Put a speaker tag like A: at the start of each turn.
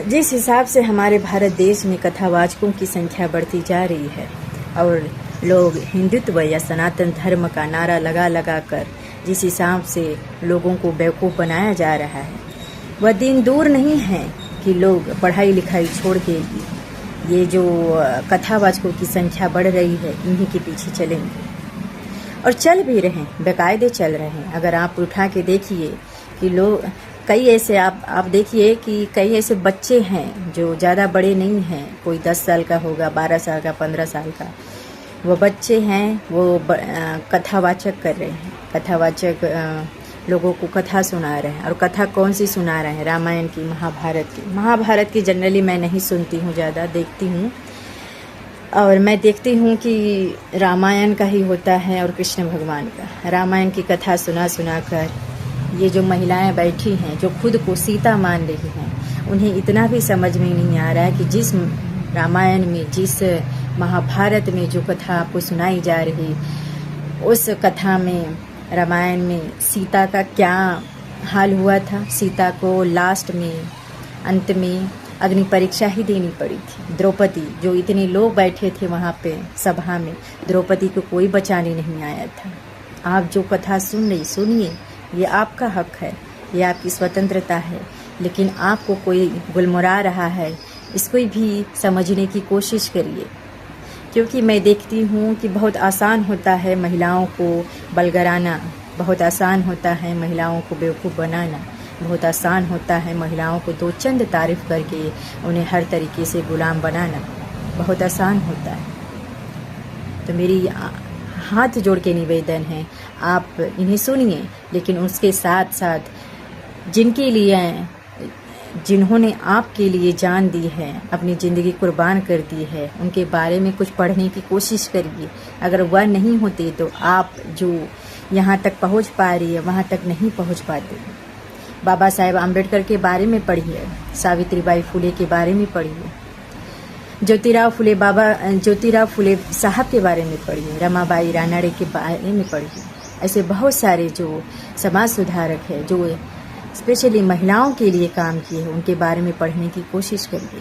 A: जिस हिसाब से हमारे भारत देश में कथावाचकों की संख्या बढ़ती जा रही है और लोग हिंदुत्व या सनातन धर्म का नारा लगा लगा कर जिस हिसाब से लोगों को बेवकूफ़ बनाया जा रहा है, वह दिन दूर नहीं है कि लोग पढ़ाई लिखाई छोड़ के ये जो कथावाचकों की संख्या बढ़ रही है इन्हीं के पीछे चलेंगे और चल भी रहे हैं, बेकायदे चल रहे हैं। अगर आप उठा के देखिए कि लोग कई ऐसे आप देखिए कि कई ऐसे बच्चे हैं जो ज़्यादा बड़े नहीं हैं, कोई 10 साल का होगा, 12 साल का, 15 साल का, वो बच्चे हैं, वो कथावाचक कर रहे हैं। कथावाचक लोगों को कथा सुना रहे हैं। और कथा कौन सी सुना रहे हैं? रामायण की, महाभारत की जनरली मैं नहीं सुनती हूँ, ज़्यादा देखती हूँ और मैं देखती हूँ कि रामायण का ही होता है और कृष्ण भगवान का। रामायण की कथा सुना सुना कर ये जो महिलाएं बैठी हैं, जो खुद को सीता मान रही हैं, उन्हें इतना भी समझ में नहीं आ रहा है कि जिस रामायण में, जिस महाभारत में जो कथा आपको सुनाई जा रही, उस कथा में, रामायण में सीता का क्या हाल हुआ था। सीता को लास्ट में, अंत में अग्नि परीक्षा ही देनी पड़ी थी। द्रौपदी, जो इतने लोग बैठे थे वहाँ पे सभा में, द्रौपदी को कोई बचाने नहीं आया था। आप जो कथा सुन रही, सुनिए, ये आपका हक है, ये आपकी स्वतंत्रता है, लेकिन आपको कोई गुलमुरा रहा है, इसको भी समझने की कोशिश करिए। क्योंकि मैं देखती हूँ कि बहुत आसान होता है महिलाओं को बलगराना, बहुत आसान होता है महिलाओं को बेवकूफ़ बनाना, बहुत आसान होता है महिलाओं को दो चंद तारीफ़ करके उन्हें हर तरीके से गुलाम बनाना, बहुत आसान होता है। तो मेरी हाथ जोड़ के निवेदन है, आप इन्हें सुनिए, लेकिन उसके साथ साथ जिन्होंने आपके लिए जान दी है, अपनी ज़िंदगी कुर्बान कर दी है, उनके बारे में कुछ पढ़ने की कोशिश करिए। अगर वह नहीं होते तो आप जो यहाँ तक पहुँच पा रही है वहाँ तक नहीं पहुँच पाते। बाबा साहेब आम्बेडकर के बारे में पढ़िए, सावित्रीबाई फुले के बारे में पढ़िए, ज्योतिराव फुले साहब के बारे में पढ़िए, रमाबाई रानड़े के बारे में पढ़िए। ऐसे बहुत सारे जो समाज सुधारक हैं, जो स्पेशली महिलाओं के लिए काम किए हैं, उनके बारे में पढ़ने की कोशिश करिए।